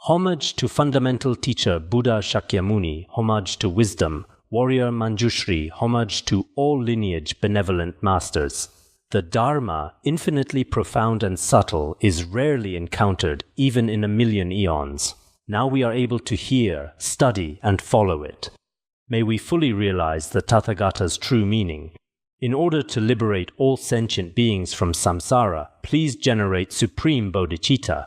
Homage to fundamental teacher Buddha Shakyamuni, homage to wisdom. Warrior Manjushri, homage to all lineage benevolent masters. The Dharma, infinitely profound and subtle, is rarely encountered even in 1,000,000 eons. Now we are able to hear, study, and follow it. May we fully realize the Tathagata's true meaning. In order to liberate all sentient beings from samsara, please generate supreme bodhicitta.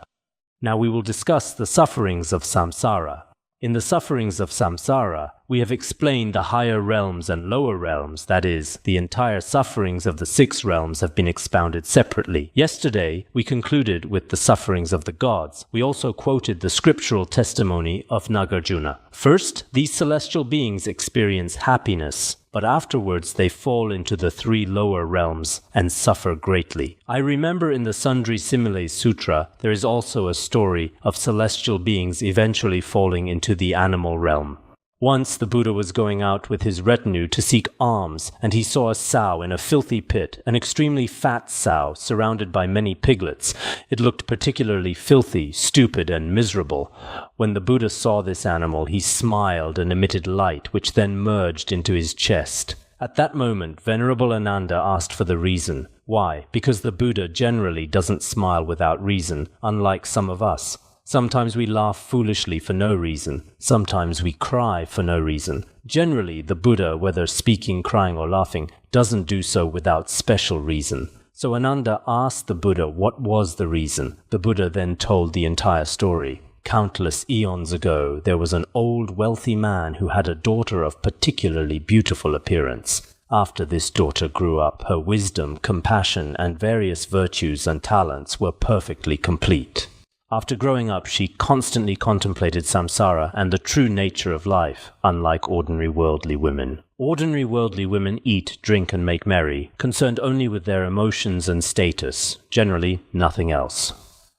Now we will discuss the sufferings of samsara. In the sufferings of samsara, we have explained the higher realms and lower realms, that is, the entire sufferings of the 6 realms have been expounded separately. Yesterday, we concluded with the sufferings of the gods. We also quoted the scriptural testimony of Nagarjuna. First, these celestial beings experience happiness, but afterwards they fall into the 3 lower realms and suffer greatly. I remember in the Sundry Similes Sutra, there is also a story of celestial beings eventually falling into the animal realm. Once the Buddha was going out with his retinue to seek alms, and he saw a sow in a filthy pit, an extremely fat sow surrounded by many piglets. It looked particularly filthy, stupid, and miserable. When the Buddha saw this animal, he smiled and emitted light, which then merged into his chest. At that moment, Venerable Ananda asked for the reason. Why? Because the Buddha generally doesn't smile without reason, unlike some of us. Sometimes we laugh foolishly for no reason. Sometimes we cry for no reason. Generally, the Buddha, whether speaking, crying, or laughing, doesn't do so without special reason. So Ananda asked the Buddha what was the reason. The Buddha then told the entire story. Countless eons ago, there was an old wealthy man who had a daughter of particularly beautiful appearance. After this daughter grew up, her wisdom, compassion, and various virtues and talents were perfectly complete. After growing up, she constantly contemplated samsara and the true nature of life, unlike ordinary worldly women. Ordinary worldly women eat, drink, and make merry, concerned only with their emotions and status, generally nothing else.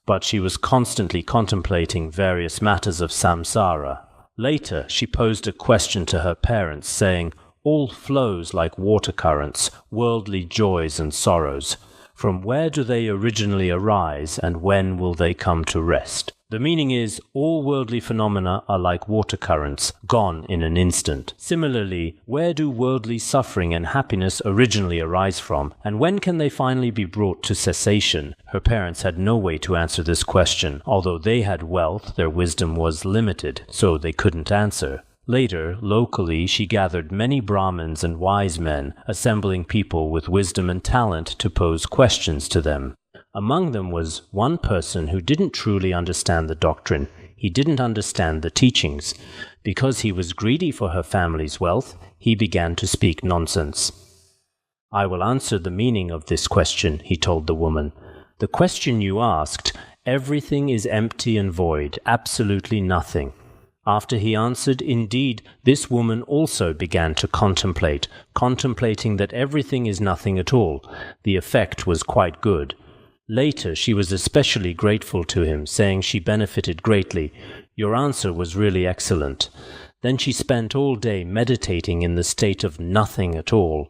But she was constantly contemplating various matters of samsara. Later, she posed a question to her parents, saying, "All flows like water currents, worldly joys and sorrows. From where do they originally arise, and when will they come to rest?" The meaning is, all worldly phenomena are like water currents, gone in an instant. Similarly, where do worldly suffering and happiness originally arise from, and when can they finally be brought to cessation? Her parents had no way to answer this question. Although they had wealth, their wisdom was limited, so they couldn't answer. Later, locally, she gathered many Brahmins and wise men, assembling people with wisdom and talent to pose questions to them. Among them was one person who didn't truly understand the doctrine. He didn't understand the teachings. Because he was greedy for her family's wealth, he began to speak nonsense. "I will answer the meaning of this question," he told the woman. "The question you asked, everything is empty and void, absolutely nothing." After he answered, indeed, this woman also began to contemplating that everything is nothing at all. The effect was quite good. Later, she was especially grateful to him, saying she benefited greatly. "Your answer was really excellent." Then she spent all day meditating in the state of nothing at all.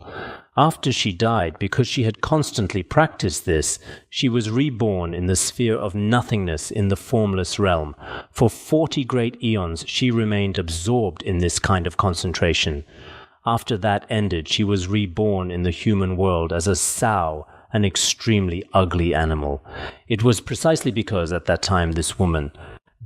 After she died, because she had constantly practiced this, she was reborn in the sphere of nothingness in the formless realm. For 40 great eons, she remained absorbed in this kind of concentration. After that ended, she was reborn in the human world as a sow, an extremely ugly animal. It was precisely because at that time this woman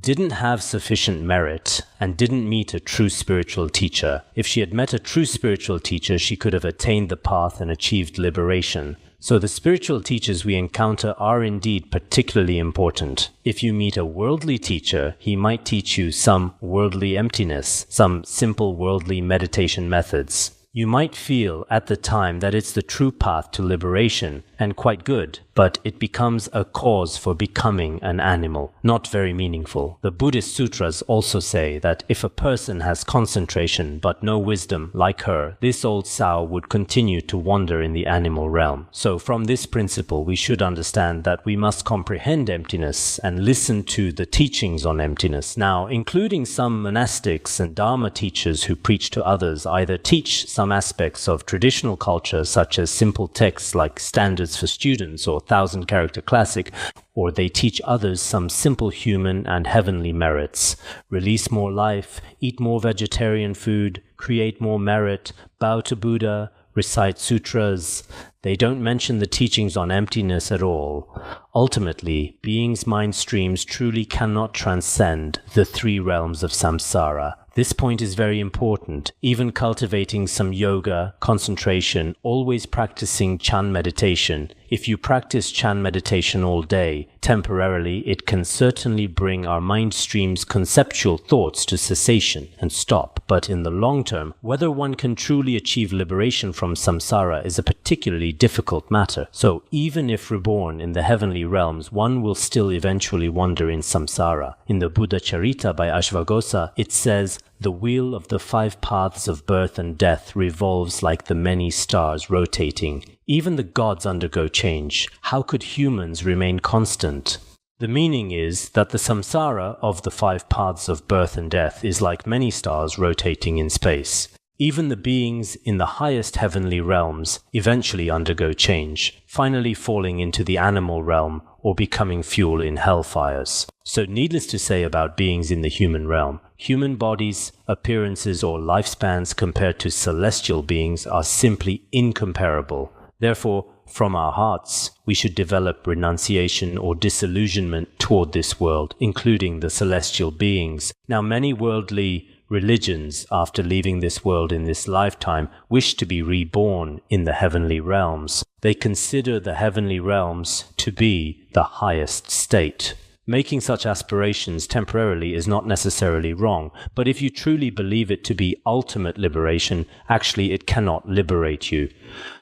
didn't have sufficient merit and didn't meet a true spiritual teacher. If she had met a true spiritual teacher, she could have attained the path and achieved liberation. So the spiritual teachers we encounter are indeed particularly important. If you meet a worldly teacher, he might teach you some worldly emptiness, some simple worldly meditation methods. You might feel at the time that it's the true path to liberation, and quite good, but it becomes a cause for becoming an animal, not very meaningful. The Buddhist sutras also say that if a person has concentration but no wisdom, like her, this old sow would continue to wander in the animal realm. So from this principle, we should understand that we must comprehend emptiness and listen to the teachings on emptiness. Now, including some monastics and Dharma teachers who preach to others, either teach some some aspects of traditional culture, such as simple texts like Standards for Students or 1,000-character classic, or they teach others some simple human and heavenly merits. Release more life, eat more vegetarian food, create more merit, bow to Buddha, recite sutras. They don't mention the teachings on emptiness at all. Ultimately, beings' mind streams truly cannot transcend the 3 realms of samsara. This point is very important. Even cultivating some yoga, concentration, always practicing Chan meditation. If you practice Chan meditation all day, temporarily it can certainly bring our mind stream's conceptual thoughts to cessation and stop. But in the long term, whether one can truly achieve liberation from samsara is a particularly difficult matter. So even if reborn in the heavenly realms, one will still eventually wander in samsara. In the Buddha Charita by Ashvaghosha, it says, "The wheel of the 5 paths of birth and death revolves like the many stars rotating. Even the gods undergo change. How could humans remain constant?" The meaning is that the samsara of the 5 paths of birth and death is like many stars rotating in space. Even the beings in the highest heavenly realms eventually undergo change, finally falling into the animal realm or becoming fuel in hellfires. So needless to say about beings in the human realm, human bodies, appearances or lifespans compared to celestial beings are simply incomparable. Therefore, from our hearts, we should develop renunciation or disillusionment toward this world, including the celestial beings. Now, many worldly religions, after leaving this world in this lifetime, wish to be reborn in the heavenly realms. They consider the heavenly realms to be the highest state. Making such aspirations temporarily is not necessarily wrong, but if you truly believe it to be ultimate liberation, actually it cannot liberate you.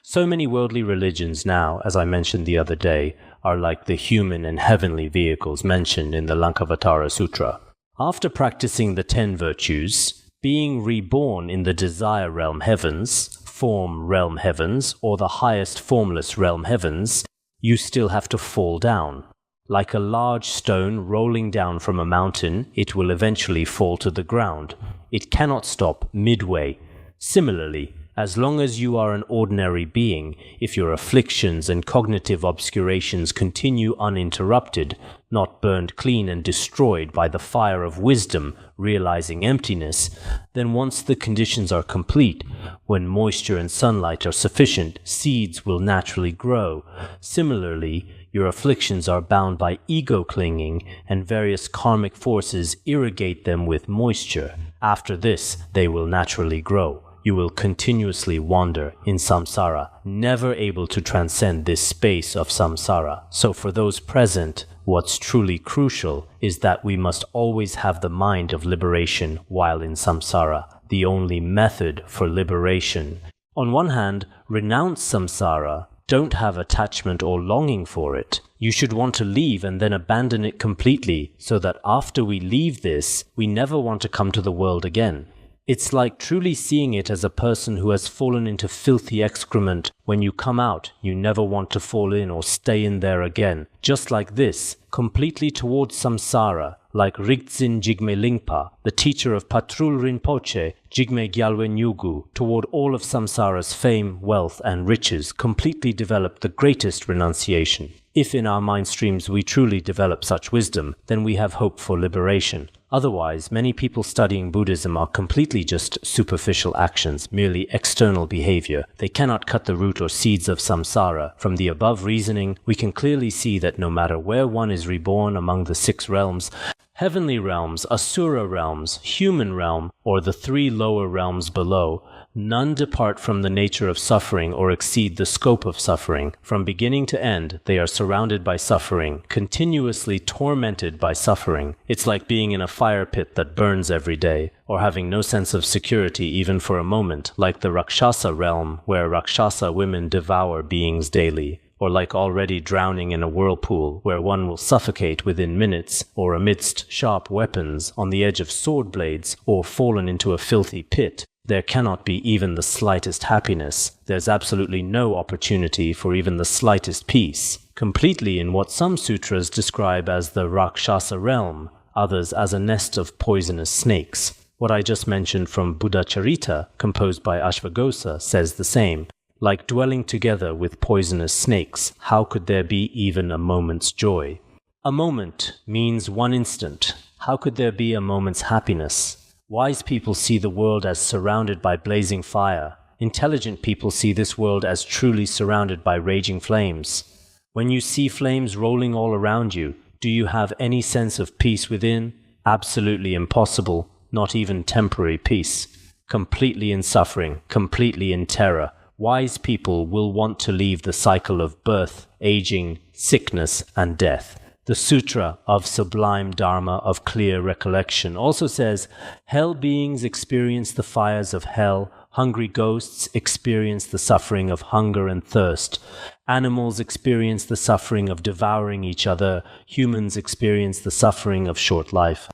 So many worldly religions now, as I mentioned the other day, are like the human and heavenly vehicles mentioned in the Lankavatara Sutra. After practicing the 10 virtues, being reborn in the desire realm heavens, form realm heavens, or the highest formless realm heavens, you still have to fall down. Like a large stone rolling down from a mountain, it will eventually fall to the ground. It cannot stop midway. Similarly, as long as you are an ordinary being, if your afflictions and cognitive obscurations continue uninterrupted, not burned clean and destroyed by the fire of wisdom, realizing emptiness, then once the conditions are complete, when moisture and sunlight are sufficient, seeds will naturally grow. Similarly, your afflictions are bound by ego clinging, and various karmic forces irrigate them with moisture. After this, they will naturally grow. You will continuously wander in samsara, never able to transcend this space of samsara. So for those present, what's truly crucial is that we must always have the mind of liberation while in samsara, the only method for liberation. On one hand, renounce samsara. Don't have attachment or longing for it. You should want to leave and then abandon it completely, so that after we leave this, we never want to come to the world again. It's like truly seeing it as a person who has fallen into filthy excrement. When you come out, you never want to fall in or stay in there again. Just like this, completely towards samsara, like Rigdzin Jigme Lingpa, the teacher of Patrul Rinpoche, Jigme Gyalwe Nyugu, toward all of samsara's fame, wealth, and riches, completely developed the greatest renunciation. If in our mind streams we truly develop such wisdom, then we have hope for liberation. Otherwise, many people studying Buddhism are completely just superficial actions, merely external behavior. They cannot cut the root or seeds of samsara. From the above reasoning, we can clearly see that no matter where one is reborn among the 6 realms, heavenly realms, asura realms, human realm, or the 3 lower realms below, none depart from the nature of suffering or exceed the scope of suffering. From beginning to end, they are surrounded by suffering, continuously tormented by suffering. It's like being in a fire pit that burns every day, or having no sense of security even for a moment, like the Rakshasa realm, where Rakshasa women devour beings daily. Or like already drowning in a whirlpool, where one will suffocate within minutes, or amidst sharp weapons, on the edge of sword blades, or fallen into a filthy pit. There cannot be even the slightest happiness. There's absolutely no opportunity for even the slightest peace. Completely in what some sutras describe as the Rakshasa realm, others as a nest of poisonous snakes. What I just mentioned from Buddha Charita, composed by Ashvaghosa, says the same. Like dwelling together with poisonous snakes, how could there be even a moment's joy? A moment means one instant. How could there be a moment's happiness? Wise people see the world as surrounded by blazing fire. Intelligent people see this world as truly surrounded by raging flames. When you see flames rolling all around you, do you have any sense of peace within? Absolutely impossible, not even temporary peace. Completely in suffering, completely in terror. Wise people will want to leave the cycle of birth, aging, sickness, and death. The Sutra of Sublime Dharma of Clear Recollection also says, hell beings experience the fires of hell, hungry ghosts experience the suffering of hunger and thirst, animals experience the suffering of devouring each other, humans experience the suffering of short life.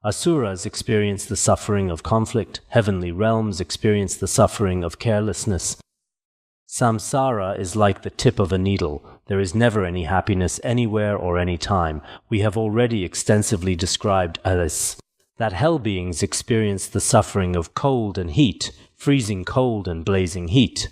Asuras experience the suffering of conflict, heavenly realms experience the suffering of carelessness. Samsara is like the tip of a needle. There is never any happiness anywhere or any time. We have already extensively described this. That hell beings experience the suffering of cold and heat, freezing cold and blazing heat.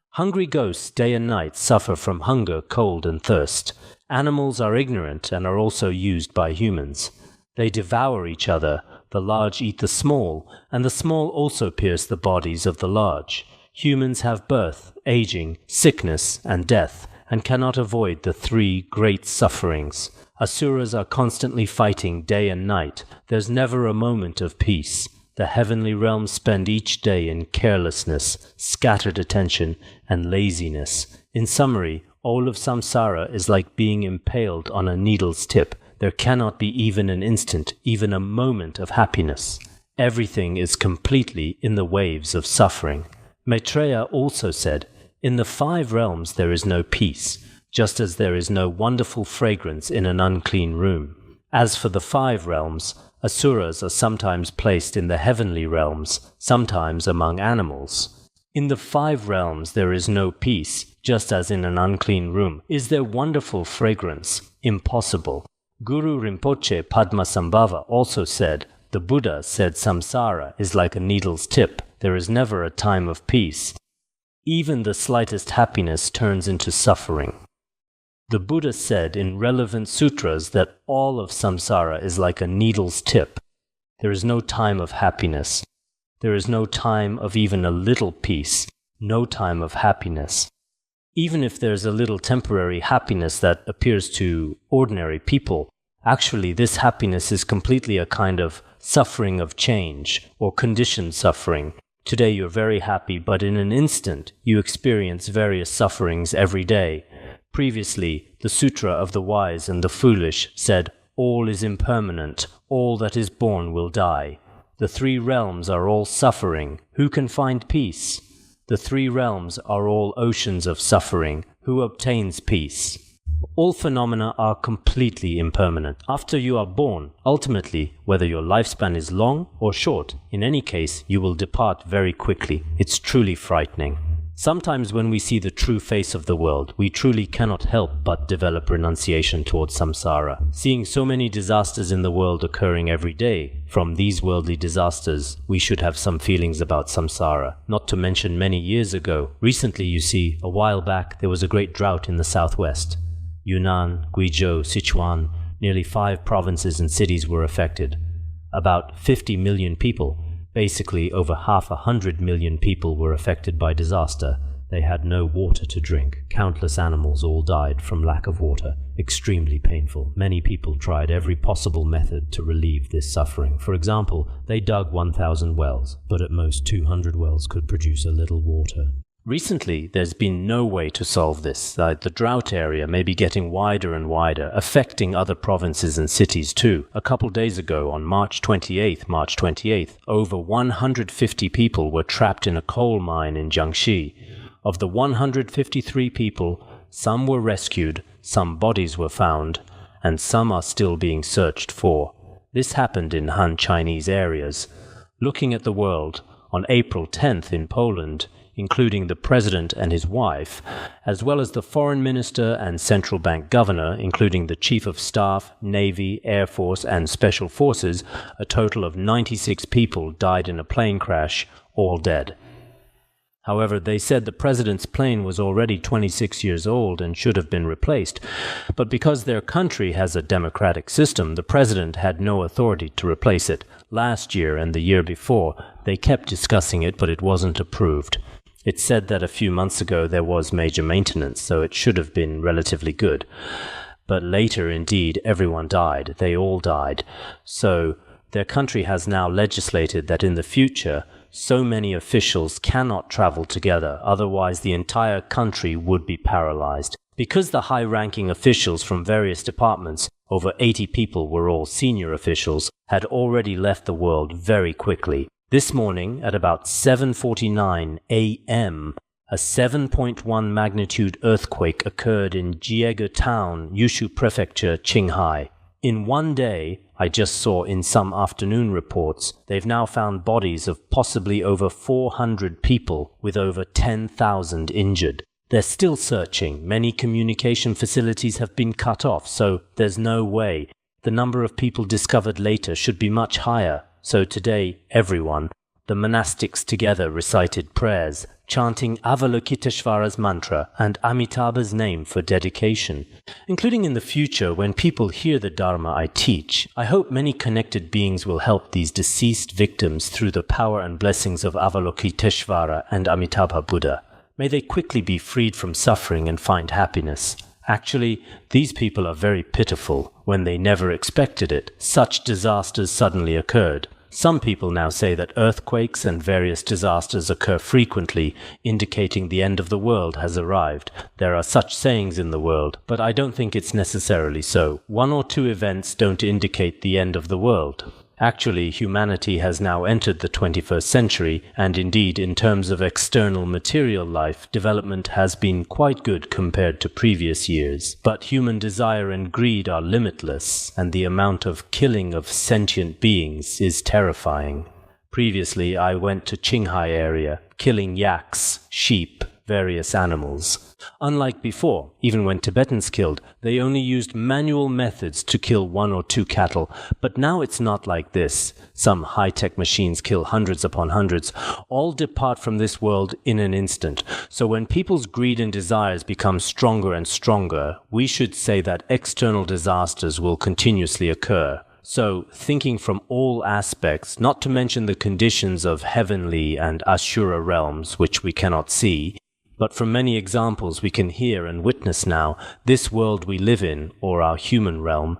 Hungry ghosts day and night suffer from hunger, cold, and thirst. Animals are ignorant and are also used by humans. They devour each other. The large eat the small, and the small also pierce the bodies of the large. Humans have birth, aging, sickness, and death, and cannot avoid the three great sufferings. Asuras are constantly fighting day and night. There's never a moment of peace. The heavenly realms spend each day in carelessness, scattered attention, and laziness. In summary, all of samsara is like being impaled on a needle's tip. There cannot be even an instant, even a moment of happiness. Everything is completely in the waves of suffering. Maitreya also said, in the 5 realms there is no peace, just as there is no wonderful fragrance in an unclean room. As for the 5 realms, asuras are sometimes placed in the heavenly realms, sometimes among animals. In the 5 realms there is no peace, just as in an unclean room. Is there wonderful fragrance? Impossible. Guru Rinpoche Padmasambhava also said, the Buddha said samsara is like a needle's tip. There is never a time of peace. Even the slightest happiness turns into suffering. The Buddha said in relevant sutras that all of samsara is like a needle's tip. There is no time of happiness. There is no time of even a little peace, no time of happiness. Even if there's a little temporary happiness that appears to ordinary people, actually this happiness is completely a kind of suffering of change or conditioned suffering. Today you're very happy, but in an instant you experience various sufferings every day. Previously, the Sutra of the Wise and the Foolish said, all is impermanent, all that is born will die. The 3 realms are all suffering. Who can find peace? The 3 realms are all oceans of suffering. Who obtains peace? All phenomena are completely impermanent. After you are born, ultimately, whether your lifespan is long or short, in any case, you will depart very quickly. It's truly frightening. Sometimes when we see the true face of the world, we truly cannot help but develop renunciation towards samsara. Seeing so many disasters in the world occurring every day, from these worldly disasters, we should have some feelings about samsara. Not to mention many years ago. Recently, you see, a while back, there was a great drought in the southwest. Yunnan, Guizhou, Sichuan, nearly 5 provinces and cities were affected. About 50 million people, basically over 100 million people were affected by disaster. They had no water to drink. Countless animals all died from lack of water. Extremely painful. Many people tried every possible method to relieve this suffering. For example, they dug 1,000 wells, but at most 200 wells could produce a little water. Recently, there's been no way to solve this. The drought area may be getting wider and wider, affecting other provinces and cities too. A couple days ago, on March 28th, over 150 people were trapped in a coal mine in Jiangxi. Of the 153 people, some were rescued, some bodies were found, and some are still being searched for. This happened in Han Chinese areas. Looking at the world, on April 10th in Poland, including the president and his wife, as well as the foreign minister and central bank governor, including the chief of staff, navy, air force, and special forces. A total of 96 people died in a plane crash, all dead. However, they said the president's plane was already 26 years old and should have been replaced. But because their country has a democratic system, the president had no authority to replace it. Last year and the year before, they kept discussing it, but it wasn't approved. It's said that a few months ago there was major maintenance, so it should have been relatively good. But later, indeed, everyone died. They all died. So their country has now legislated that in the future, so many officials cannot travel together, otherwise the entire country would be paralyzed. Because the high-ranking officials from various departments, over 80 people were all senior officials, had already left the world very quickly. This morning, at about 7:49 a.m., a 7.1 magnitude earthquake occurred in Jiege Town, Yushu Prefecture, Qinghai. In one day, I just saw in some afternoon reports, they've now found bodies of possibly over 400 people with over 10,000 injured. They're still searching. Many communication facilities have been cut off, so there's no way. The number of people discovered later should be much higher. So today, everyone, the monastics together recited prayers, chanting Avalokiteshvara's mantra and Amitabha's name for dedication. Including in the future, when people hear the Dharma I teach, I hope many connected beings will help these deceased victims through the power and blessings of Avalokiteshvara and Amitabha Buddha. May they quickly be freed from suffering and find happiness. Actually, these people are very pitiful. When they never expected it, such disasters suddenly occurred. Some people now say that earthquakes and various disasters occur frequently, indicating the end of the world has arrived. There are such sayings in the world, but I don't think it's necessarily so. One or two events don't indicate the end of the world. Actually, humanity has now entered the 21st century, and indeed, in terms of external material life, development has been quite good compared to previous years. But human desire and greed are limitless, and the amount of killing of sentient beings is terrifying. Previously, I went to Qinghai area, killing yaks, sheep, various animals. Unlike before, even when Tibetans killed, they only used manual methods to kill 1 or 2 cattle, but now it's not like this. Some high-tech machines kill hundreds upon hundreds. All depart from this world in an instant. So when people's greed and desires become stronger and stronger, we should say that external disasters will continuously occur. So, thinking from all aspects, not to mention the conditions of heavenly and Ashura realms, which we cannot see, but from many examples we can hear and witness now, this world we live in, or our human realm,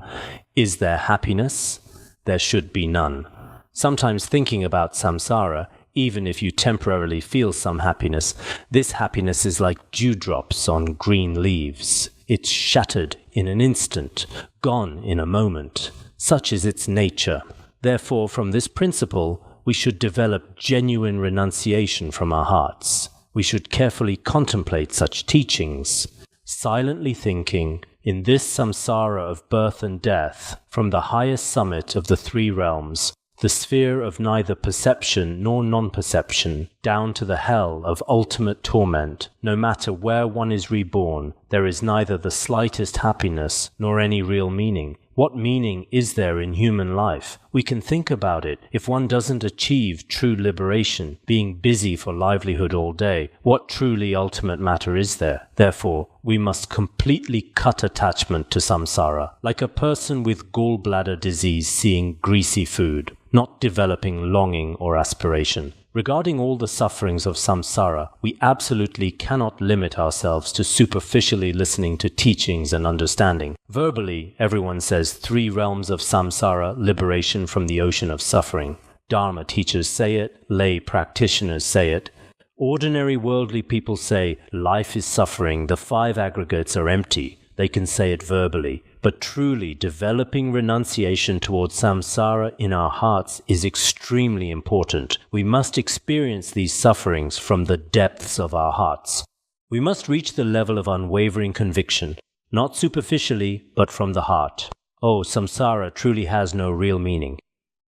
is there happiness? There should be none. Sometimes thinking about samsara, even if you temporarily feel some happiness, this happiness is like dewdrops on green leaves. It's shattered in an instant, gone in a moment. Such is its nature. Therefore, from this principle, we should develop genuine renunciation from our hearts. We should carefully contemplate such teachings, silently thinking, in this samsara of birth and death, from the highest summit of the 3 realms, the sphere of neither perception nor non-perception, down to the hell of ultimate torment, no matter where one is reborn, there is neither the slightest happiness nor any real meaning. What meaning is there in human life? We can think about it. If one doesn't achieve true liberation, being busy for livelihood all day, what truly ultimate matter is there? Therefore, we must completely cut attachment to samsara, like a person with gallbladder disease seeing greasy food, not developing longing or aspiration. Regarding all the sufferings of samsara, we absolutely cannot limit ourselves to superficially listening to teachings and understanding. Verbally, everyone says 3 realms of samsara, liberation from the ocean of suffering. Dharma teachers say it, lay practitioners say it. Ordinary worldly people say, life is suffering, the 5 aggregates are empty. They can say it verbally. But truly developing renunciation towards samsara in our hearts is extremely important. We must experience these sufferings from the depths of our hearts. We must reach the level of unwavering conviction, not superficially, but from the heart. Oh, samsara truly has no real meaning.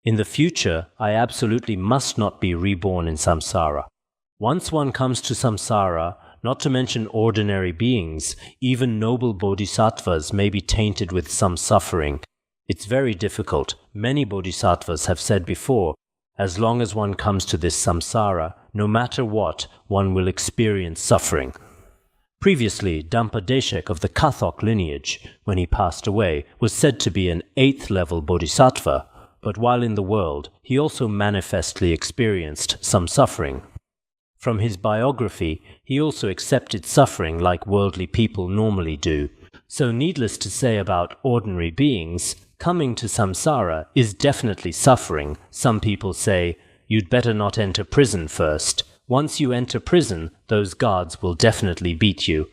In the future, I absolutely must not be reborn in samsara. Once one comes to samsara, not to mention ordinary beings, even noble bodhisattvas may be tainted with some suffering. It's very difficult. Many bodhisattvas have said before, as long as one comes to this samsara, no matter what, one will experience suffering. Previously, Dampadeshek of the Kathok lineage, when he passed away, was said to be an 8th level bodhisattva, but while in the world, he also manifestly experienced some suffering. From his biography, he also accepted suffering like worldly people normally do. So needless to say about ordinary beings, coming to samsara is definitely suffering. Some people say, you'd better not enter prison first. Once you enter prison, those guards will definitely beat you.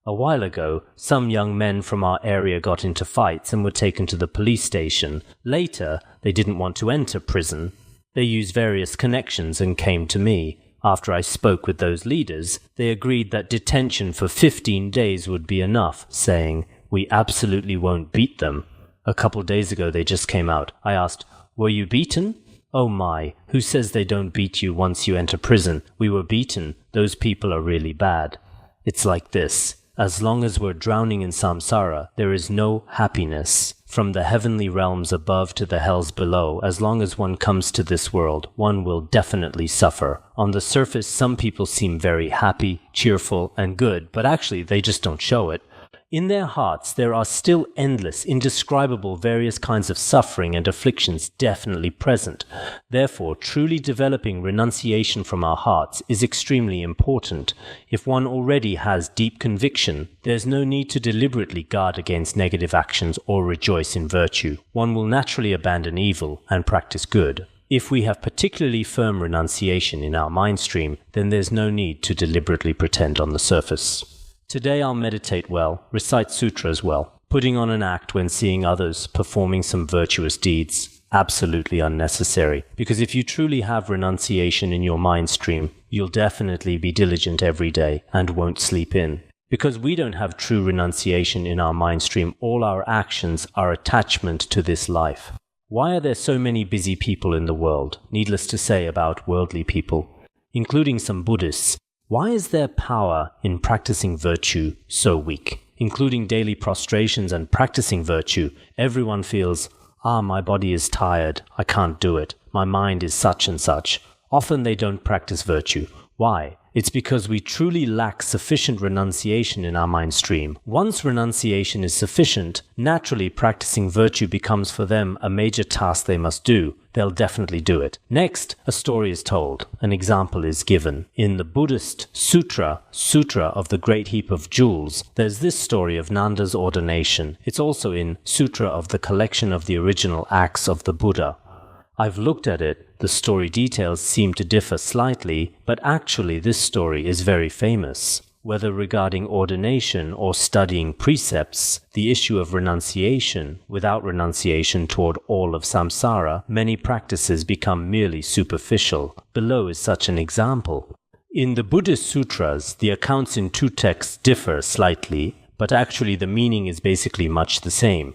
A while ago, some young men from our area got into fights and were taken to the police station. Later, they didn't want to enter prison. They used various connections and came to me. After I spoke with those leaders, they agreed that detention for 15 days would be enough, saying, we absolutely won't beat them. A couple days ago they just came out. I asked, were you beaten? Oh my, who says they don't beat you once you enter prison? We were beaten. Those people are really bad. It's like this. As long as we're drowning in samsara, there is no happiness. From the heavenly realms above to the hells below, as long as one comes to this world, one will definitely suffer. On the surface, some people seem very happy, cheerful, and good, but actually they just don't show it. In their hearts, there are still endless, indescribable various kinds of suffering and afflictions definitely present. Therefore, truly developing renunciation from our hearts is extremely important. If one already has deep conviction, there's no need to deliberately guard against negative actions or rejoice in virtue. One will naturally abandon evil and practice good. If we have particularly firm renunciation in our mind stream, then there's no need to deliberately pretend on the surface. Today I'll meditate well, recite sutras well, putting on an act when seeing others performing some virtuous deeds. Absolutely unnecessary, because if you truly have renunciation in your mind stream, you'll definitely be diligent every day and won't sleep in. Because we don't have true renunciation in our mind stream, all our actions are attachment to this life. Why are there so many busy people in the world, needless to say about worldly people, including some Buddhists? Why is their power in practicing virtue so weak? Including daily prostrations and practicing virtue, everyone feels, my body is tired, I can't do it, my mind is such and such. Often they don't practice virtue. Why? It's because we truly lack sufficient renunciation in our mind stream. Once renunciation is sufficient, naturally practicing virtue becomes for them a major task they must do. They'll definitely do it. Next, a story is told. An example is given. In the Buddhist Sutra of the Great Heap of Jewels, there's this story of Nanda's ordination. It's also in Sutra of the Collection of the Original Acts of the Buddha. I've looked at it. The story details seem to differ slightly, but actually this story is very famous. Whether regarding ordination or studying precepts, the issue of renunciation, without renunciation toward all of samsara, many practices become merely superficial. Below is such an example. In the Buddhist sutras, the accounts in two texts differ slightly, but actually the meaning is basically much the same.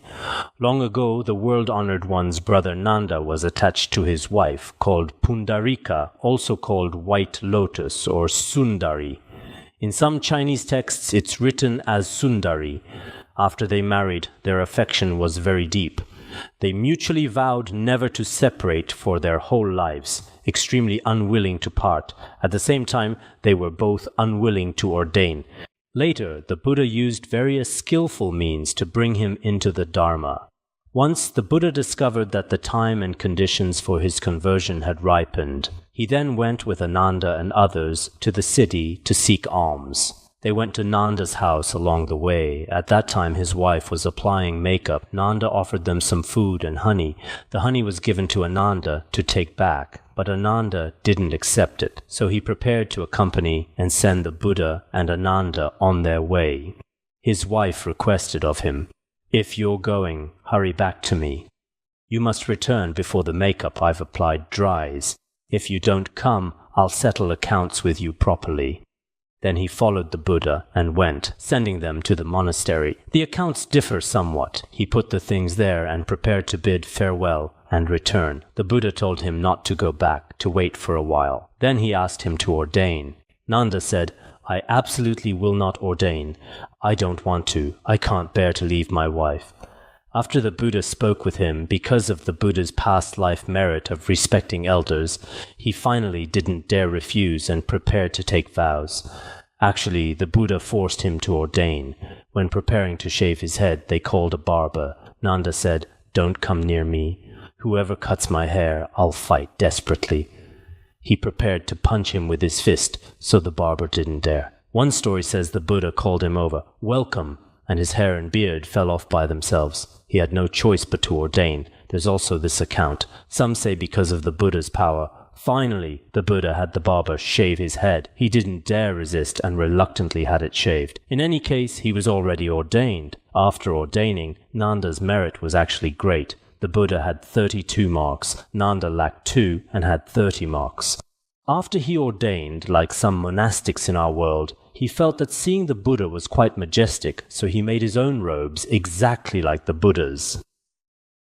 Long ago, the world-honored one's brother Nanda was attached to his wife, called Pundarika, also called White Lotus or Sundari. In some Chinese texts, it's written as Sundari. After they married, their affection was very deep. They mutually vowed never to separate for their whole lives, extremely unwilling to part. At the same time, they were both unwilling to ordain. Later, the Buddha used various skillful means to bring him into the Dharma. Once the Buddha discovered that the time and conditions for his conversion had ripened, he then went with Ananda and others to the city to seek alms. They went to Nanda's house along the way. At that time his wife was applying makeup. Nanda offered them some food and honey. The honey was given to Ananda to take back, but Ananda didn't accept it. So he prepared to accompany and send the Buddha and Ananda on their way. His wife requested of him, "If you're going, hurry back to me. You must return before the makeup I've applied dries. If you don't come, I'll settle accounts with you properly." Then he followed the Buddha and went, sending them to the monastery. The accounts differ somewhat. He put the things there and prepared to bid farewell and return. The Buddha told him not to go back, to wait for a while. Then he asked him to ordain. Nanda said, "I absolutely will not ordain. I don't want to. I can't bear to leave my wife." After the Buddha spoke with him, because of the Buddha's past life merit of respecting elders, he finally didn't dare refuse and prepared to take vows. Actually, the Buddha forced him to ordain. When preparing to shave his head, they called a barber. Nanda said, "Don't come near me. Whoever cuts my hair, I'll fight desperately." He prepared to punch him with his fist, so the barber didn't dare. One story says the Buddha called him over, "Welcome," and his hair and beard fell off by themselves. He had no choice but to ordain. There's also this account. Some say because of the Buddha's power. Finally, the Buddha had the barber shave his head. He didn't dare resist and reluctantly had it shaved. In any case, he was already ordained. After ordaining, Nanda's merit was actually great. The Buddha had 32 marks, Nanda lacked 2 and had 30 marks. After he ordained, like some monastics in our world, he felt that seeing the Buddha was quite majestic, so he made his own robes exactly like the Buddha's.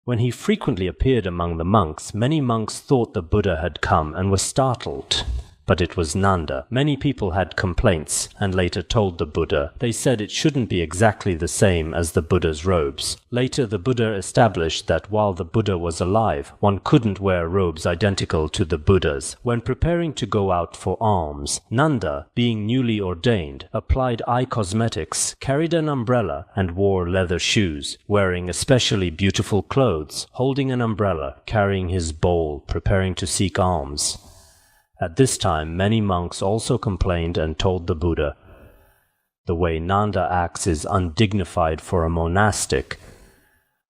When he frequently appeared among the monks, many monks thought the Buddha had come and were startled. But it was Nanda. Many people had complaints and later told the Buddha. They said it shouldn't be exactly the same as the Buddha's robes. Later the Buddha established that while the Buddha was alive, one couldn't wear robes identical to the Buddha's. When preparing to go out for alms, Nanda, being newly ordained, applied eye cosmetics, carried an umbrella, and wore leather shoes, wearing especially beautiful clothes, holding an umbrella, carrying his bowl, preparing to seek alms. At this time, many monks also complained and told the Buddha, "The way Nanda acts is undignified for a monastic."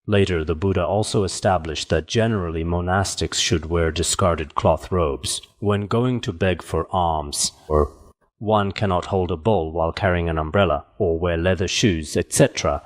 Later, the Buddha also established that generally monastics should wear discarded cloth robes. When going to beg for alms, or one cannot hold a bowl while carrying an umbrella, or wear leather shoes, etc.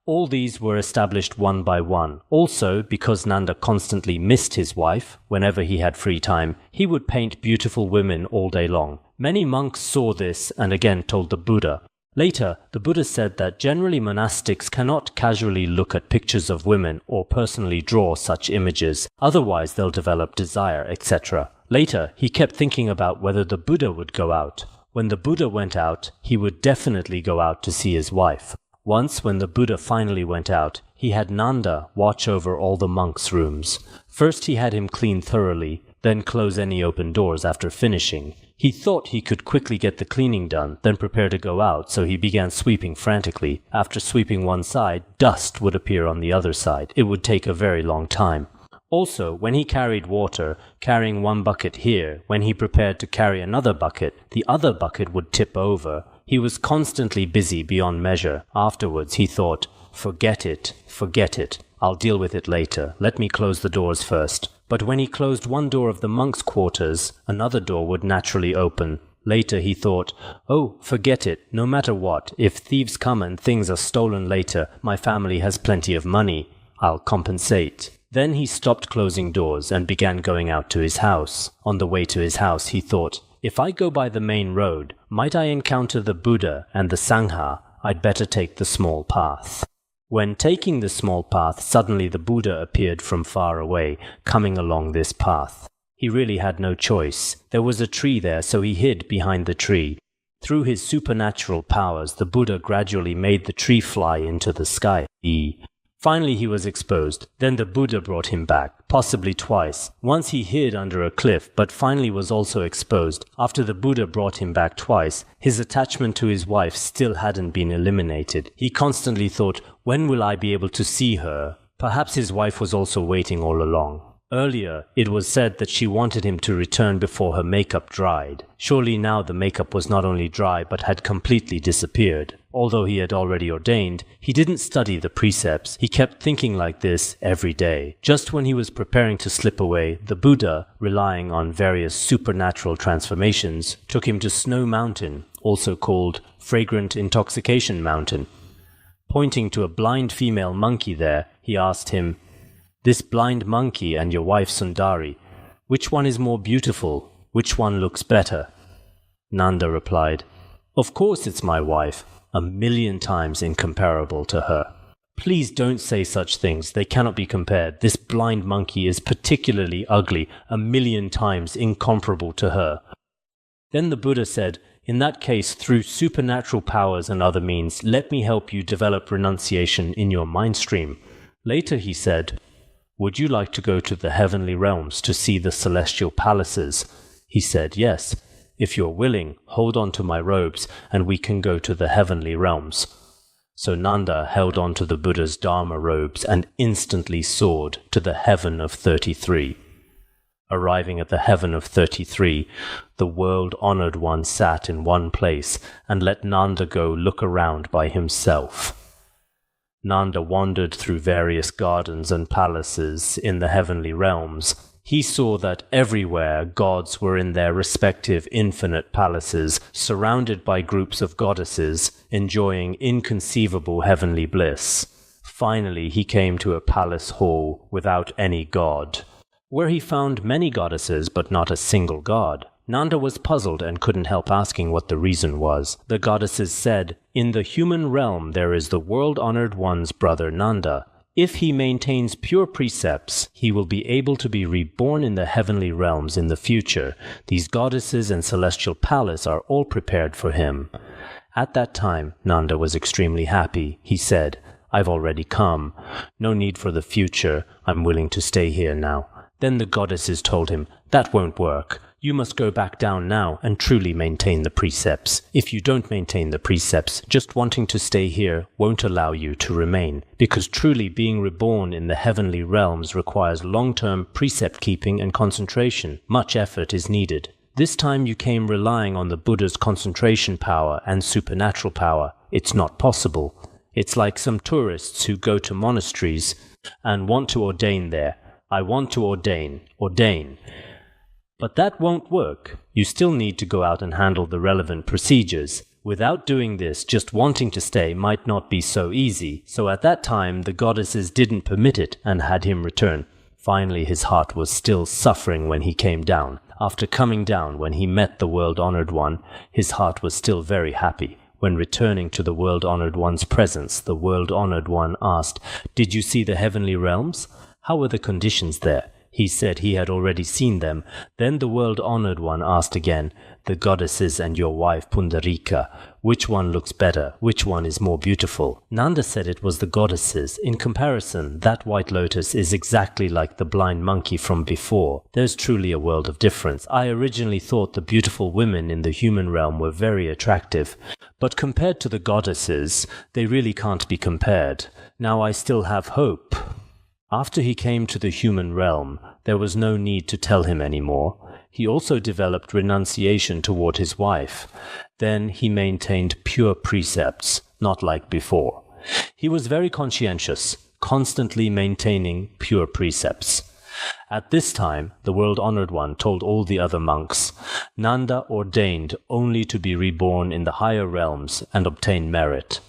All these were established one by one. Also, because Nanda constantly missed his wife, whenever he had free time, he would paint beautiful women all day long. Many monks saw this and again told the Buddha. Later, the Buddha said that generally monastics cannot casually look at pictures of women or personally draw such images, otherwise they'll develop desire, etc. Later, he kept thinking about whether the Buddha would go out. When the Buddha went out, he would definitely go out to see his wife. Once, when the Buddha finally went out, he had Nanda watch over all the monks' rooms. First he had him clean thoroughly, then close any open doors after finishing. He thought he could quickly get the cleaning done, then prepare to go out, so he began sweeping frantically. After sweeping one side, dust would appear on the other side. It would take a very long time. Also, when he carried water, carrying one bucket here, when he prepared to carry another bucket, the other bucket would tip over. He was constantly busy beyond measure. Afterwards, he thought, forget it. I'll deal with it later. Let me close the doors first." But when he closed one door of the monks' quarters, another door would naturally open. Later he thought, "Oh, forget it. No matter what, if thieves come and things are stolen later, my family has plenty of money. I'll compensate." Then he stopped closing doors and began going out to his house. On the way to his house, he thought, "If I go by the main road, might I encounter the Buddha and the Sangha? I'd better take the small path." When taking the small path, suddenly the Buddha appeared from far away, coming along this path. He really had no choice. There was a tree there, so he hid behind the tree. Through his supernatural powers, the Buddha gradually made the tree fly into the sky. Finally he was exposed. Then the Buddha brought him back, possibly twice. Once he hid under a cliff, but finally was also exposed. After the Buddha brought him back twice, his attachment to his wife still hadn't been eliminated. He constantly thought, when will I be able to see her? Perhaps his wife was also waiting all along. Earlier, it was said that she wanted him to return before her makeup dried. Surely now the makeup was not only dry but had completely disappeared. Although he had already ordained, he didn't study the precepts. He kept thinking like this every day. Just when he was preparing to slip away, the Buddha, relying on various supernatural transformations, took him to Snow Mountain, also called Fragrant Intoxication Mountain. Pointing to a blind female monkey there, he asked him, "This blind monkey and your wife Sundari, which one is more beautiful? Which one looks better?" Nanda replied, "Of course it's my wife, 1,000,000 times incomparable to her." Please don't say such things. They cannot be compared. This blind monkey is particularly ugly, 1,000,000 times incomparable to her. Then the Buddha said, in that case, through supernatural powers and other means, let me help you develop renunciation in your mind stream. Later he said, would you like to go to the heavenly realms to see the celestial palaces? He said, yes. If you're willing, hold on to my robes and we can go to the heavenly realms. So Nanda held on to the Buddha's Dharma robes and instantly soared to the heaven of 33. Arriving at the heaven of 33, the world-honored one sat in one place and let Nanda go look around by himself. Nanda wandered through various gardens and palaces in the heavenly realms. He saw that everywhere gods were in their respective infinite palaces, surrounded by groups of goddesses, enjoying inconceivable heavenly bliss. Finally, he came to a palace hall without any god, where he found many goddesses but not a single god. Nanda was puzzled and couldn't help asking what the reason was. The goddesses said, in the human realm there is the world-honored one's brother Nanda. If he maintains pure precepts, he will be able to be reborn in the heavenly realms in the future. These goddesses and celestial palace are all prepared for him. At that time, Nanda was extremely happy. He said, I've already come. No need for the future. I'm willing to stay here now. Then the goddesses told him, that won't work. You must go back down now and truly maintain the precepts. If you don't maintain the precepts, just wanting to stay here won't allow you to remain, because truly being reborn in the heavenly realms requires long-term precept keeping and concentration. Much effort is needed. This time you came relying on the Buddha's concentration power and supernatural power. It's not possible. It's like some tourists who go to monasteries and want to ordain there. I want to ordain. But that won't work. You still need to go out and handle the relevant procedures. Without doing this, just wanting to stay might not be so easy. So at that time, the goddesses didn't permit it and had him return. Finally, his heart was still suffering when he came down. After coming down, when he met the world-honored one, his heart was still very happy. When returning to the world-honored one's presence, the world-honored one asked, "Did you see the heavenly realms? How were the conditions there?" He said he had already seen them. Then the world-honored one asked again, "The goddesses and your wife Pundarika, which one looks better? Which one is more beautiful?" Nanda said it was the goddesses. In comparison, that white lotus is exactly like the blind monkey from before. There's truly a world of difference. I originally thought the beautiful women in the human realm were very attractive, but compared to the goddesses, they really can't be compared. Now I still have hope. After he came to the human realm, there was no need to tell him anymore. He also developed renunciation toward his wife. Then he maintained pure precepts, not like before. He was very conscientious, constantly maintaining pure precepts. At this time, the world-honored one told all the other monks, "Nanda ordained only to be reborn in the higher realms and obtain merit.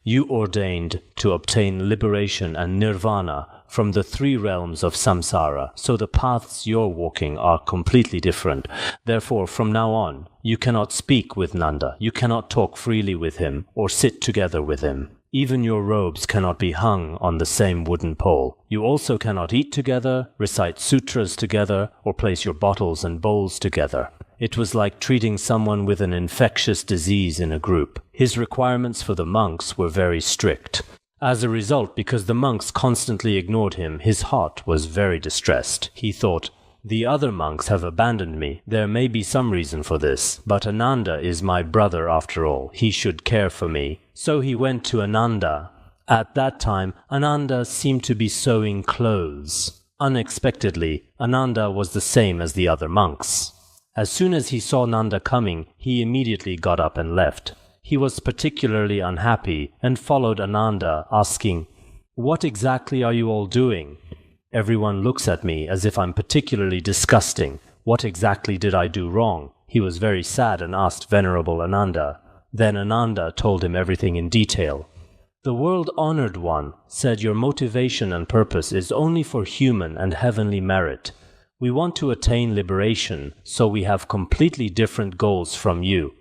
You ordained to obtain liberation and nirvana from the three realms of samsara, so the paths you're walking are completely different. Therefore, from now on, you cannot speak with Nanda, you cannot talk freely with him, or sit together with him. Even your robes cannot be hung on the same wooden pole. You also cannot eat together, recite sutras together, or place your bottles and bowls together." It was like treating someone with an infectious disease in a group. His requirements for the monks were very strict. As a result, because the monks constantly ignored him, his heart was very distressed. He thought, "The other monks have abandoned me. There may be some reason for this, but Ananda is my brother after all. He should care for me." So he went to Ananda. At that time, Ananda seemed to be sewing clothes. Unexpectedly, Ananda was the same as the other monks. As soon as he saw Nanda coming, he immediately got up and left. He was particularly unhappy and followed Ananda, asking, "What exactly are you all doing? Everyone looks at me as if I'm particularly disgusting. What exactly did I do wrong?" He was very sad and asked Venerable Ananda. Then Ananda told him everything in detail. The world-honored one said, "Your motivation and purpose is only for human and heavenly merit. We want to attain liberation, so we have completely different goals from you.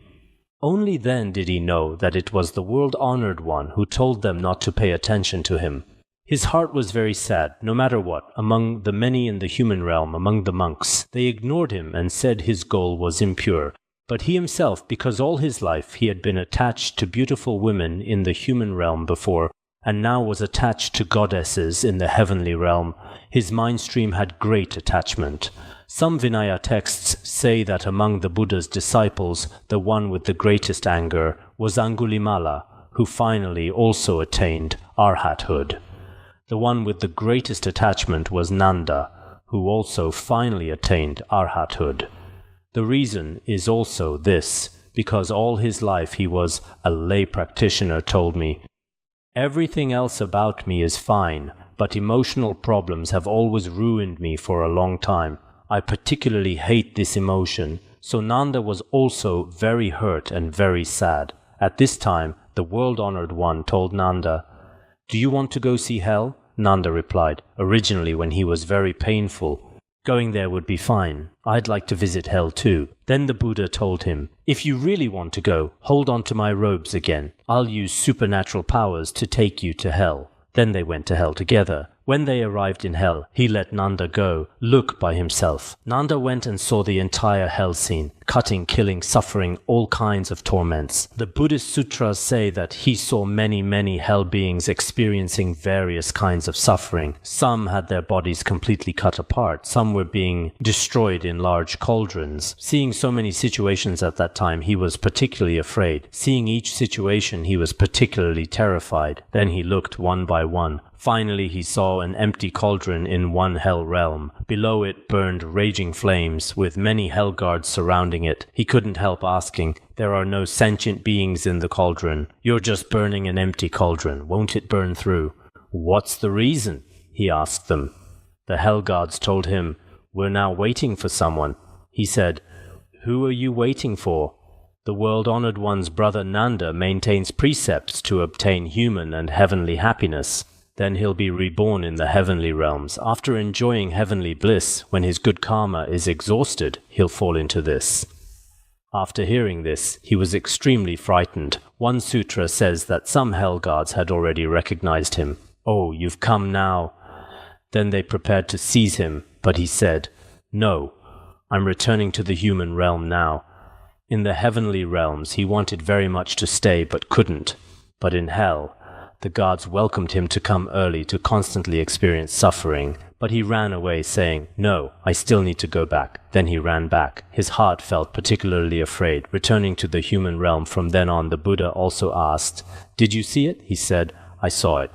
Only then did he know that it was the world-honored one who told them not to pay attention to him. His heart was very sad, no matter what. Among the many in the human realm, among the monks, they ignored him and said his goal was impure. But he himself, because all his life he had been attached to beautiful women in the human realm before, and now was attached to goddesses in the heavenly realm, his mind stream had great attachment. Some Vinaya texts say that among the Buddha's disciples, the one with the greatest anger was Angulimala, who finally also attained arhathood. The one with the greatest attachment was Nanda, who also finally attained arhathood. The reason is also this, because all his life he was a lay practitioner, told me. Everything else about me is fine, but emotional problems have always ruined me for a long time. I particularly hate this emotion. So Nanda was also very hurt and very sad. At this time, the world-honored one told Nanda, "Do you want to go see hell?" Nanda replied, originally when he was very painful, "Going there would be fine. I'd like to visit hell too." Then the Buddha told him, "If you really want to go, hold on to my robes again. I'll use supernatural powers to take you to hell." Then they went to hell together. When they arrived in hell, he let Nanda go, look by himself. Nanda went and saw the entire hell scene, cutting, killing, suffering, all kinds of torments. The Buddhist sutras say that he saw many hell beings experiencing various kinds of suffering. Some had their bodies completely cut apart. Some were being destroyed in large cauldrons. Seeing so many situations at that time, he was particularly afraid. Seeing each situation, he was particularly terrified. Then he looked one by one. Finally, he saw an empty cauldron in one hell realm. Below it burned raging flames, with many hell guards surrounding it. He couldn't help asking, "There are no sentient beings in the cauldron. You're just burning an empty cauldron. Won't it burn through?" "What's the reason?" he asked them. The hell guards told him, "We're now waiting for someone." He said, "Who are you waiting for?" "The world-honored one's brother Nanda maintains precepts to obtain human and heavenly happiness. Then he'll be reborn in the heavenly realms. After enjoying heavenly bliss, when his good karma is exhausted, he'll fall into this." After hearing this, he was extremely frightened. One sutra says that some hell guards had already recognized him. "Oh, you've come now." Then they prepared to seize him, but he said, "No, I'm returning to the human realm now." In the heavenly realms, he wanted very much to stay but couldn't. But in hell, the guards welcomed him to come early to constantly experience suffering, but he ran away saying, "No, I still need to go back." Then he ran back. His heart felt particularly afraid. Returning to the human realm from then on, the Buddha also asked, "Did you see it?" He said, "I saw it."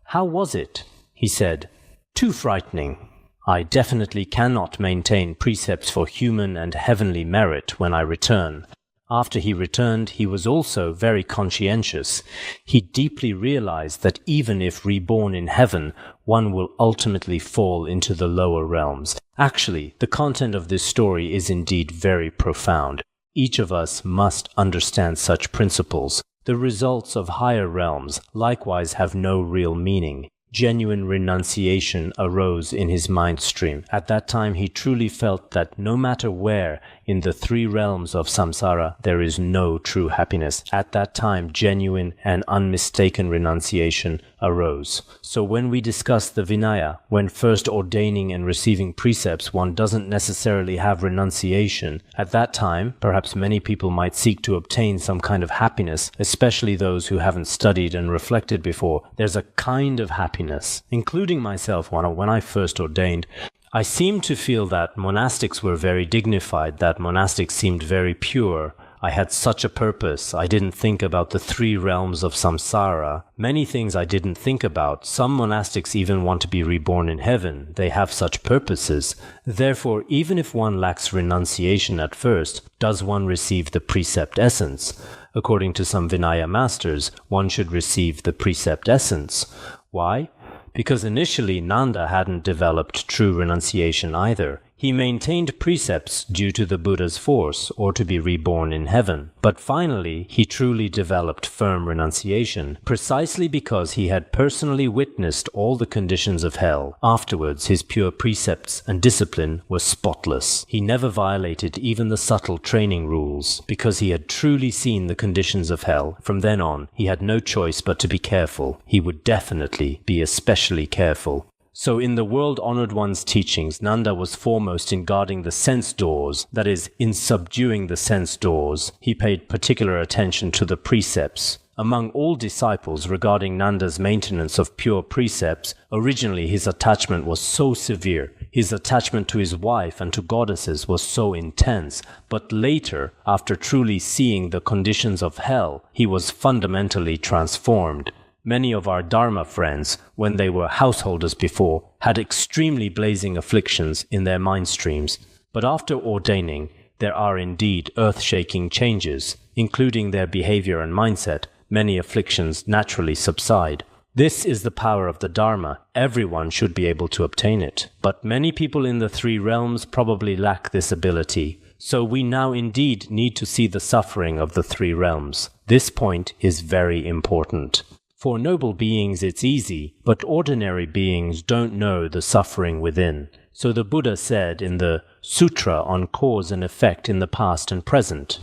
"How was it?" He said, "Too frightening. I definitely cannot maintain precepts for human and heavenly merit when I return." After he returned, he was also very conscientious. He deeply realized that even if reborn in heaven, one will ultimately fall into the lower realms. Actually, the content of this story is indeed very profound. Each of us must understand such principles. The results of higher realms likewise have no real meaning. Genuine renunciation arose in his mind stream. At that time he truly felt that no matter where in the three realms of samsara there is no true happiness. At that time genuine and unmistaken renunciation arose. So when we discuss the Vinaya, when first ordaining and receiving precepts one doesn't necessarily have renunciation, at that time perhaps many people might seek to obtain some kind of happiness, especially those who haven't studied and reflected before. There's a kind of happiness, including myself when I first ordained. I seemed to feel that monastics were very dignified, that monastics seemed very pure. I had such a purpose. I didn't think about the three realms of samsara. Many things I didn't think about. Some monastics even want to be reborn in heaven. They have such purposes. Therefore, even if one lacks renunciation at first, does one receive the precept essence? According to some Vinaya masters, one should receive the precept essence. Why? Because initially Nanda hadn't developed true renunciation either. He maintained precepts due to the Buddha's force or to be reborn in heaven. But finally, he truly developed firm renunciation, precisely because he had personally witnessed all the conditions of hell. Afterwards, his pure precepts and discipline were spotless. He never violated even the subtle training rules, because he had truly seen the conditions of hell. From then on, he had no choice but to be careful. He would definitely be especially careful. So in the world-honored one's teachings, Nanda was foremost in guarding the sense doors, that is, in subduing the sense doors. He paid particular attention to the precepts. Among all disciples regarding Nanda's maintenance of pure precepts, originally his attachment was so severe. His attachment to his wife and to goddesses was so intense, but later, after truly seeing the conditions of hell, he was fundamentally transformed. Many of our Dharma friends, when they were householders before, had extremely blazing afflictions in their mind streams, but after ordaining, there are indeed earth-shaking changes, including their behavior and mindset. Many afflictions naturally subside. This is the power of the Dharma. Everyone should be able to obtain it. But many people in the three realms probably lack this ability. So we now indeed need to see the suffering of the three realms. This point is very important. For noble beings it's easy, but ordinary beings don't know the suffering within. So the Buddha said in the Sutra on Cause and Effect in the Past and Present,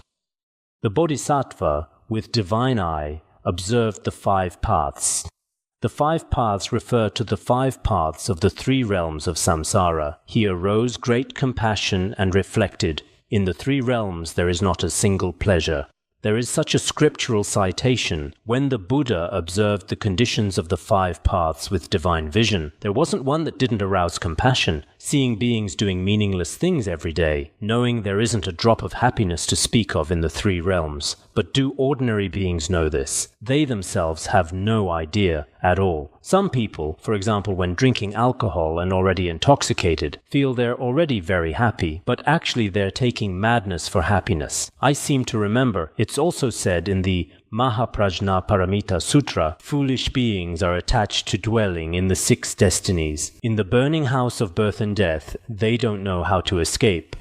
the Bodhisattva, with divine eye, observed the 5 paths. The 5 paths refer to the 5 paths of the 3 realms of samsara. He arose great compassion and reflected, in the 3 realms there is not a single pleasure. There is such a scriptural citation. When the Buddha observed the conditions of the 5 paths with divine vision, there wasn't one that didn't arouse compassion, seeing beings doing meaningless things every day, knowing there isn't a drop of happiness to speak of in the 3 realms. But do ordinary beings know this? They themselves have no idea at all. Some people, for example when drinking alcohol and already intoxicated, feel they're already very happy, but actually they're taking madness for happiness. I seem to remember it's also said in the Mahaprajna Paramita Sutra, foolish beings are attached to dwelling in the 6 destinies. In the burning house of birth and death, they don't know how to escape.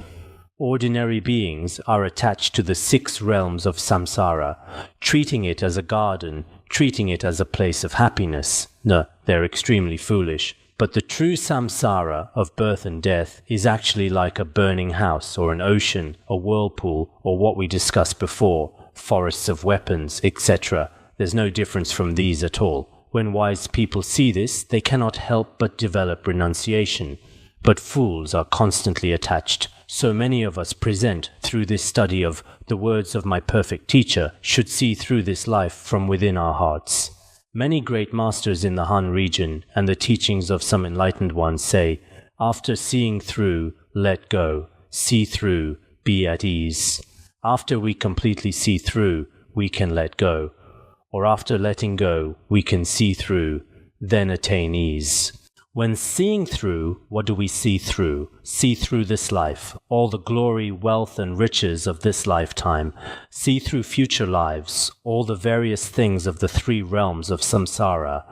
Ordinary beings are attached to the 6 realms of samsara, treating it as a garden, treating it as a place of happiness. No, they're extremely foolish. But the true samsara of birth and death is actually like a burning house or an ocean, a whirlpool, or what we discussed before, forests of weapons, etc. There's no difference from these at all. When wise people see this, they cannot help but develop renunciation. But fools are constantly attached. So many of us present, through this study of the words of my perfect teacher, should see through this life from within our hearts. Many great masters in the Han region and the teachings of some enlightened ones say, after seeing through, let go, see through, be at ease. After we completely see through, we can let go. Or after letting go, we can see through, then attain ease. When seeing through, what do we see through? See through this life, all the glory, wealth, and riches of this lifetime. See through future lives, all the various things of the 3 realms of samsara.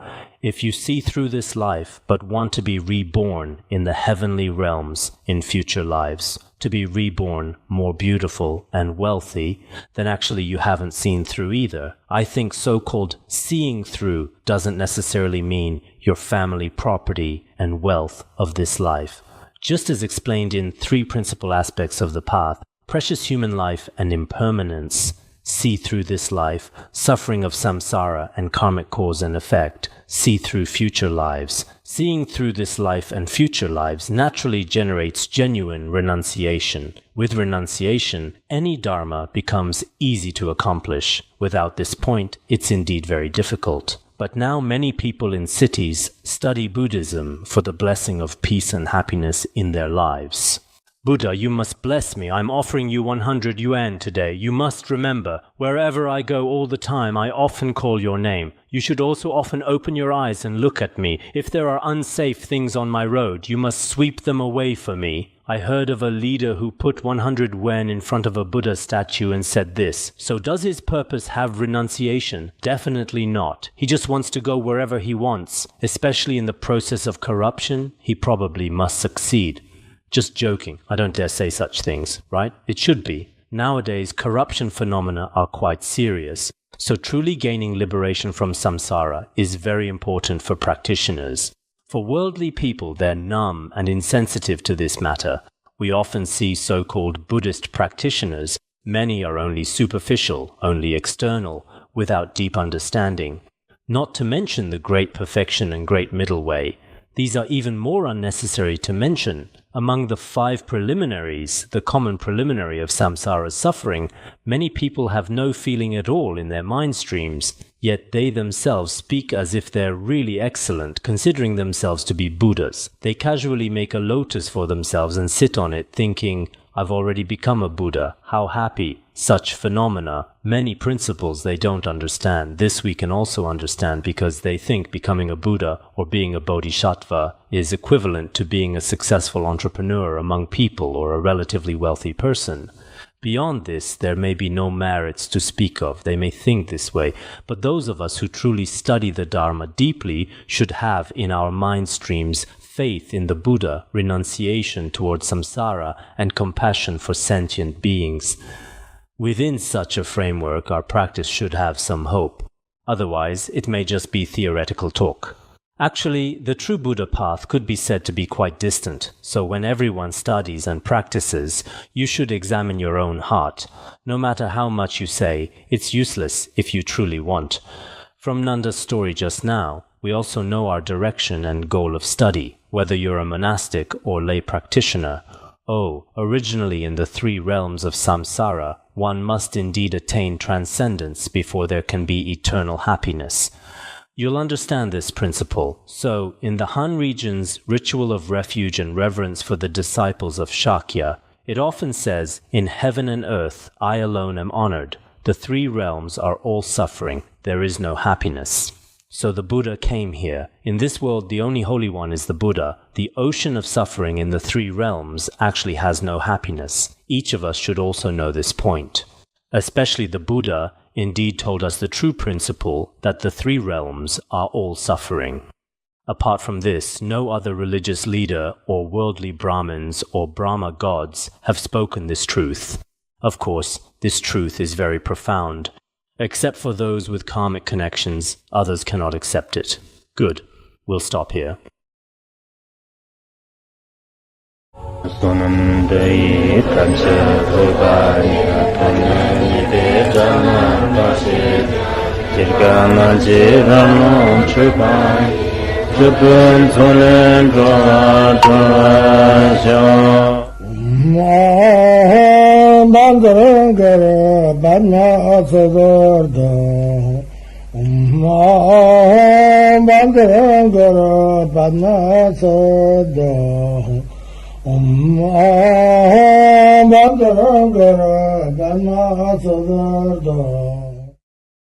If you see through this life, but want to be reborn in the heavenly realms in future lives, to be reborn more beautiful and wealthy, then actually you haven't seen through either. I think so-called seeing through doesn't necessarily mean your family property and wealth of this life. Just as explained in 3 principal aspects of the path, precious human life and impermanence, see through this life, suffering of samsara and karmic cause and effect, see through future lives. Seeing through this life and future lives naturally generates genuine renunciation. With renunciation, any dharma becomes easy to accomplish. Without this point, it's indeed very difficult. But now many people in cities study Buddhism for the blessing of peace and happiness in their lives. Buddha, you must bless me. I'm offering you 100 yuan today. You must remember, wherever I go all the time, I often call your name. You should also often open your eyes and look at me. If there are unsafe things on my road, you must sweep them away for me. I heard of a leader who put 100 yuan in front of a Buddha statue and said this. So does his purpose have renunciation? Definitely not. He just wants to go wherever he wants. Especially in the process of corruption, he probably must succeed. Just joking. I don't dare say such things, right? It should be. Nowadays, corruption phenomena are quite serious. So truly gaining liberation from samsara is very important for practitioners. For worldly people, they're numb and insensitive to this matter. We often see so-called Buddhist practitioners. Many are only superficial, only external, without deep understanding. Not to mention the great perfection and great middle way. These are even more unnecessary to mention. Among the 5 preliminaries, the common preliminary of samsara's suffering, many people have no feeling at all in their mind streams, yet they themselves speak as if they're really excellent, considering themselves to be Buddhas. They casually make a lotus for themselves and sit on it thinking, I've already become a Buddha, how happy. Such phenomena, many principles they don't understand. This we can also understand because they think becoming a Buddha or being a Bodhisattva is equivalent to being a successful entrepreneur among people or a relatively wealthy person. Beyond this, there may be no merits to speak of. They may think this way, but those of us who truly study the Dharma deeply should have in our mind streams faith in the Buddha, renunciation towards samsara, and compassion for sentient beings. Within such a framework, our practice should have some hope. Otherwise, it may just be theoretical talk. Actually, the true Buddha path could be said to be quite distant, so when everyone studies and practices, you should examine your own heart. No matter how much you say, it's useless if you truly want. From Nanda's story just now, we also know our direction and goal of study, whether you're a monastic or lay practitioner. Oh, originally in the 3 realms of samsara, one must indeed attain transcendence before there can be eternal happiness. You'll understand this principle. So, in the Han region's ritual of refuge and reverence for the disciples of Shakya, it often says, in heaven and earth, I alone am honored. The 3 realms are all suffering. There is no happiness. So the Buddha came here. In this world, the only Holy One is the Buddha. The ocean of suffering in the 3 realms actually has no happiness. Each of us should also know this point. Especially the Buddha indeed told us the true principle that the 3 realms are all suffering. Apart from this, no other religious leader or worldly Brahmins or Brahma gods have spoken this truth. Of course, this truth is very profound. Except for those with karmic connections, others cannot accept it. Good. We'll stop here. Bandara Badna Sagarda Bandara Badna Sada Bandara Badna Sagarda